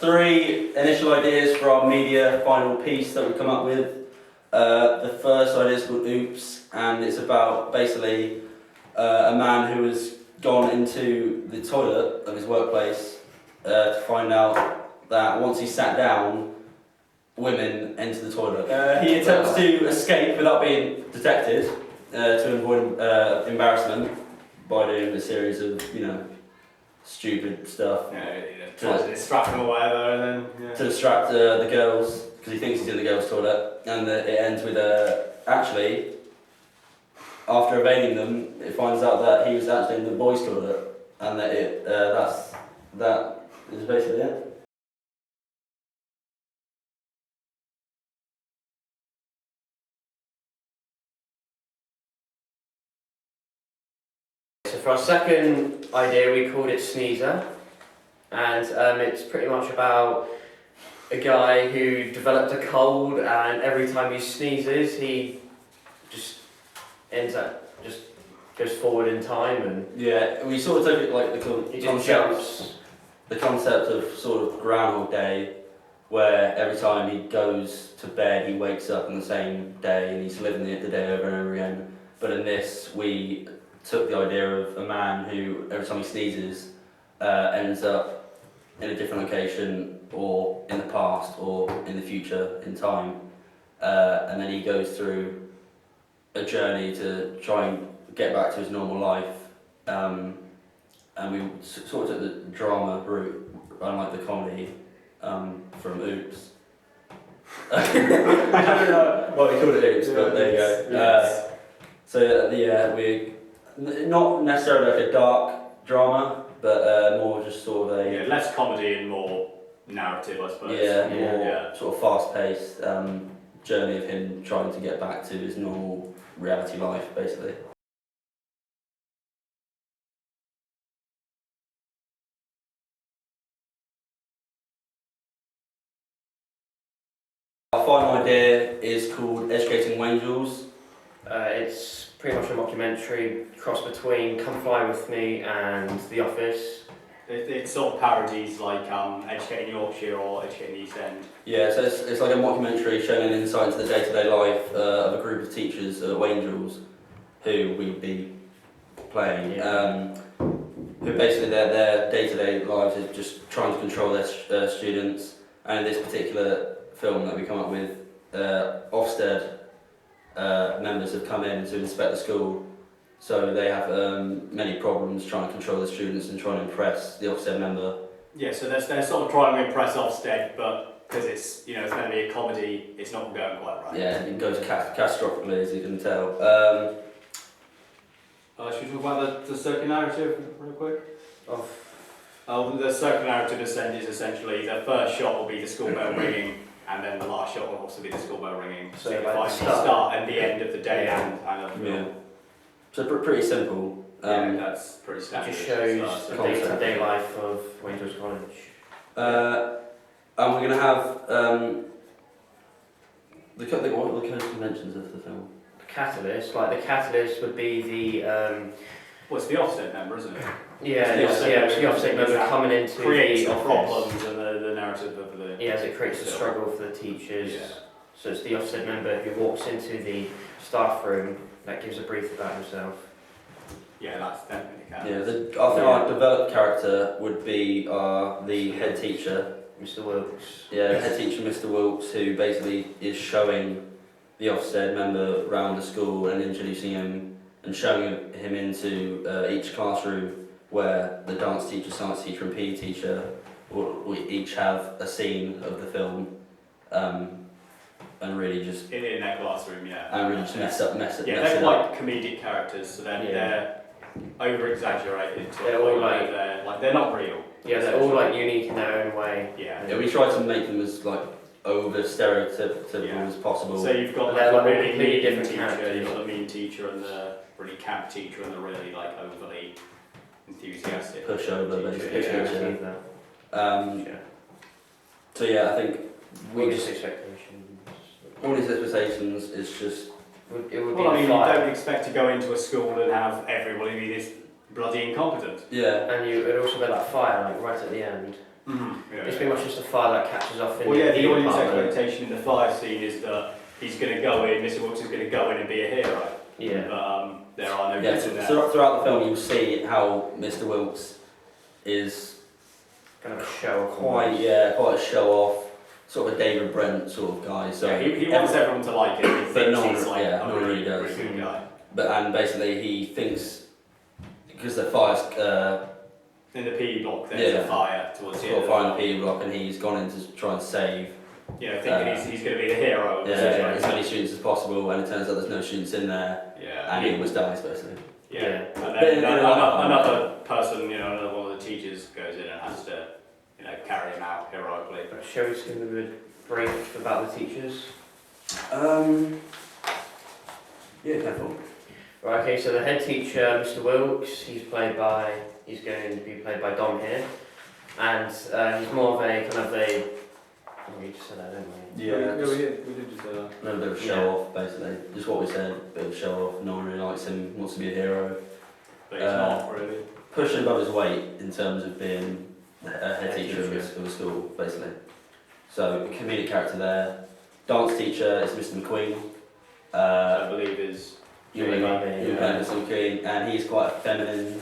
3 initial ideas for our media final piece that we come up with. The first idea is called Oops, and it's about basically a man who has gone into the toilet of his workplace to find out that once he sat down, women enter the toilet. He attempts to escape without being detected to avoid embarrassment by doing a series of, stupid stuff. Tries to distract him or whatever, and then to distract the girls, because he thinks he's in the girls' toilet, and it ends with actually, after evading them, it finds out that he was actually in the boys' toilet, and that that is basically it. So for our second idea, we called it Sneezer, and it's pretty much about a guy who developed a cold, and every time he sneezes, he just goes forward in time, and Yeah, we sort of took it like the concept of sort of Groundhog Day, where every time he goes to bed, he wakes up on the same day, and he's living the day over and over again. But in this, we took the idea of a man who, every time he sneezes, ends up in a different location, or in the past, or in the future, in time. And then he goes through a journey to try and get back to his normal life. And we sort of took the drama route, unlike the comedy, from Oops. I don't know what we called it Oops, but there you go. So we not necessarily like a dark drama, but more just sort of a less comedy and more narrative, I suppose. more sort of fast-paced journey of him trying to get back to his normal reality life, basically. Our final idea is called Educating Wangels. it's pretty much a mockumentary cross between Come Fly With Me and The Office. It sort of parodies like Educating Yorkshire or Educating East End. Yeah, so it's like a mockumentary showing an insight into the day-to-day life of a group of teachers at Wangels, who we would be playing. Who basically their day-to-day lives is just trying to control their students. And in this particular film that we come up with, Ofsted members have come in to inspect the school, so they have many problems trying to control the students and trying to impress the Ofsted member. Yeah, so they're sort of trying to impress Ofsted, but because it's meant to be a comedy, it's not going quite right. Yeah, it goes catastrophically, as you can tell. Should we talk about the circular narrative real quick? The circular narrative is essentially the first shot will be the school bell ringing, and then the last shot will also be the school bell ringing. So you find the start and the end of the day and of the film. So pretty simple. That's pretty standard. It just shows the day-to-day life of Wangels College. And we're going to have what are the code conventions of the film? The catalyst would be the It's the Ofsted member, isn't it? it's the Ofsted member coming into creates the the office. problems and the narrative of the As it creates a struggle for the teachers. Yeah. So it's the Ofsted member who walks into the staff room that gives a brief about himself. Yeah, that's definitely the I think our developed character would be the head teacher, Mr. Wilkes. Yeah, head teacher Mr. Wilkes, who basically is showing the Ofsted member around the school and introducing him and showing him into each classroom where the dance teacher, science teacher and PE teacher we each have a scene of the film, and really just in that classroom, and really just mess it they're up. like comedic characters, so they're over exaggerated. They're all they're not real. Yeah, they're all like unique in their own way. Yeah, we try to make them as like over stereotypical as possible. So you've got they're like a like really completely mean different teacher, characters. you've got the mean teacher and the really camp teacher and the really like overly enthusiastic pushover, basically. Yeah. So I think Biggest expectations. all these expectations is just. It would be you fire. don't expect to go into a school and have everybody be this bloody incompetent. Yeah. And it'd also be like fire, like right at the end. It's pretty much just a fire that catches off in the audience apartment. expectation in the fire scene is that he's going to go in, Mr. Wilkes is going to go in and be a hero. Yeah. But there are no Yeah, goods in there. throughout the film, you'll see how Mr. Wilkes is Kind of a show off. quite a show off, sort of a David Brent sort of guy. So he wants everyone to like him. He but thinks no one- he's like yeah, a no one really, really does. really good guy. and basically he thinks because the fire's In the PE block, there's Yeah. a fire towards the end. got a fire in the PE block, and he's gone in to try and save Thinking he's going to be the hero of the as situation. many students as possible, and it turns out there's no students in there, Yeah. and he almost dies basically. Yeah. Yeah. And But then in another person, another one of the teachers goes in and has to, carry him out heroically. Shall we just give them a brief about the teachers? Yeah, careful. Right, okay, so the head teacher, Mr. Wilkes, he's going to be played by Dom here. And he's more of a kind of a... We just said that, didn't we? Yeah, we did just say that. a little bit of show off basically. Just what we said, a bit of show off. No one really likes him, wants to be a hero. But he's not really. Pushing above his weight in terms of being a head teacher of teacher. a school, basically. So, a comedic character there. Dance teacher is Mr. McQueen. I believe is. You're playing Mr. McQueen, and he's quite a feminine,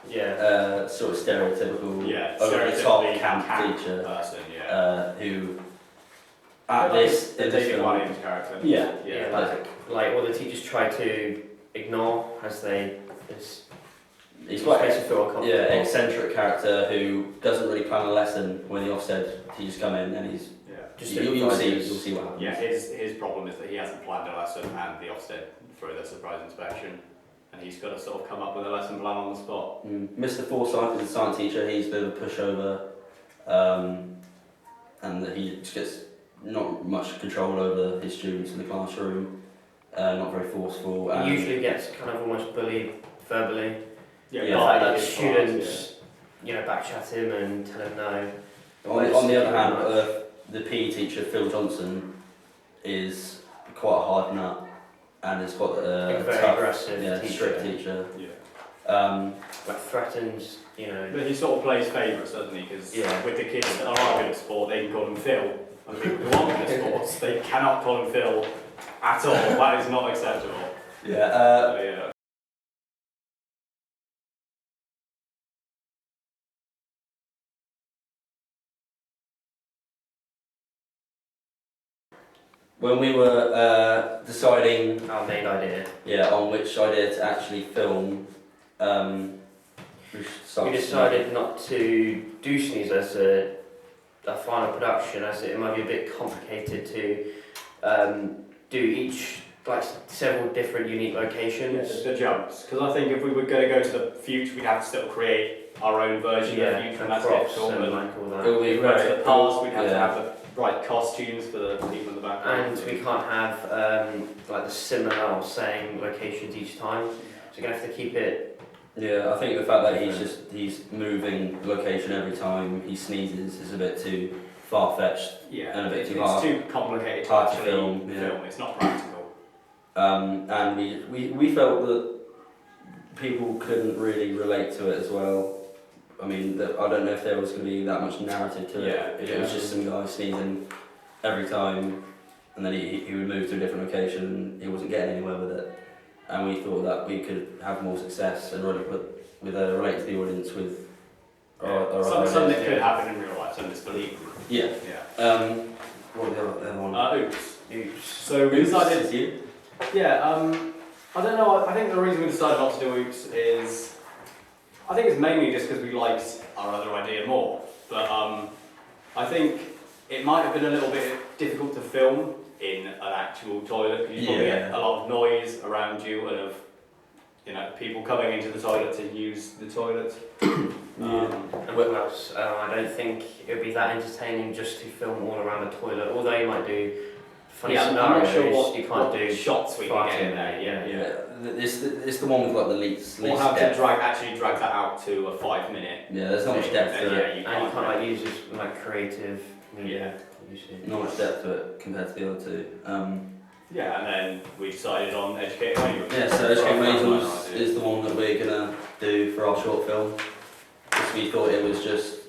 Yeah. sort of stereotypical, over the stereotypically top camp teacher, person, who at this in this David film, Williams character. yeah, Yeah, like what the teachers try to ignore as they... he's quite makes you feel uncomfortable. eccentric character who doesn't really plan a lesson when the Ofsted teachers come in, and he's Just you'll see what happens. Yeah, his problem is that he hasn't planned a lesson and the Ofsted through the surprise inspection, and he's got to sort of come up with a lesson plan on the spot. Mr. Forsyth is a science teacher. He's a bit of a pushover, and that he just gets not much control over his students in the classroom. Not very forceful. He usually gets kind of almost bullied verbally. Yeah, The fact that his students, backchat him and tell him no. On the other hand, the PE teacher, Phil Johnson, is quite a hard nut and is quite a very tough, aggressive teacher. strict teacher. Like threatens, But he sort of plays favourites, doesn't he? Because with the kids that are good at sport, they can call him Phil. And people who aren't good at sports, they cannot call him Phil at all. That is not acceptable. Yeah. When we were deciding our main idea. on which idea to actually film, We decided not to do Sneeze as a final production, as it might be a bit complicated to do each, like several different unique locations. The jumps. Because I think if we were going to go to the future, we'd have to still create our own version of the future, and that's props difficult. and And like all that. It'll be if we went to the past, we'd have to yeah. have the right costumes for the people in the background. And we can't have like the similar or same locations each time, so you're gonna have to keep it. Yeah, I think the fact that he's moving location every time he sneezes is a bit too far-fetched. Yeah, and a bit it's too hard. too complicated to Hard to actually film, film. It's not practical. And we felt that people couldn't really relate to it as well. I mean, I don't know if there was going to be that much narrative to it. If it was just some guy sneezing every time, and then he would move to a different location, and he wasn't getting anywhere with it. And we thought that we could have more success and really relate to the audience with our Something ideas. that could happen in real life, something that's believable. Yeah. Yeah. What was the other one? Oops. So we decided. You? Yeah. I don't know. I think the reason we decided not to do Oops is, I think it's mainly just because we liked our other idea more. But I think it might have been a little bit difficult to film in an actual toilet. You probably get a lot of noise around you and of people coming into the toilet to use the toilet. And what else? I don't think it would be that entertaining just to film all around the toilet. Although you might do funny I'm scenarios, not sure what you can't do shots we can get in there. Yeah. It's the one with like the least Or have depth. to drag that out to a 5 minute. Yeah, there's not much depth to it. You and you can't like use this like creative media. Not much depth to it compared to the other two. Yeah, and then we decided on Educating Angels. Yeah, so Educating Angels is the one that we're gonna do for our short film. Because we thought it was just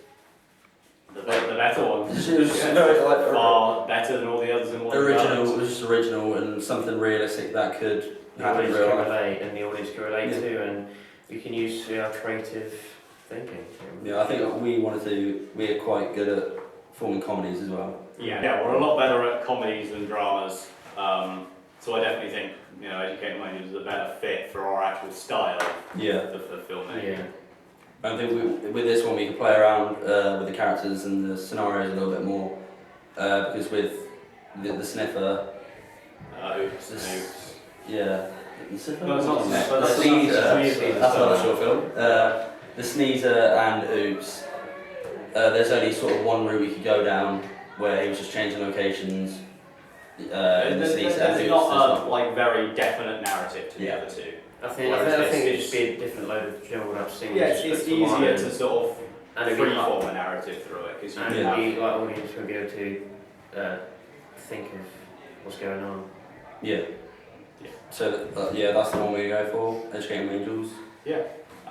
the the better one. It was just Yeah. very like Far better than all the others in one. original. It was just original and something realistic that could The happen in audience real can life. relate, and the audience can relate Yeah. to, and we can use our creative thinking. Yeah, I think we're quite good at forming comedies as well. Yeah, we're a lot better at comedies than dramas. So I definitely think, Educated Mind is a better fit for our actual style Yeah. of the filmmaking. Yeah. I think with this one we can play around with the characters and the scenarios a little bit more because with the sniffer, Oops, This- oops. yeah, the sniffer. No, it's not The Sniffer, that's sneezer. Sneezer. That's another short film. The sneezer and oops. There's only sort of one route we could go down where he was just changing locations. In the sneezer and There's oops. not a very definite narrative to the Yeah. other two. I think it'd just be a different load of jumbled up scenes. Yeah, just it's put to one easier and- to sort of and it'd be hard- freeform a narrative through it because you and can have. the audience will be able to think of what's going on. Yeah. Yeah. So yeah, that's the one we go for. Educating Angels. Yeah.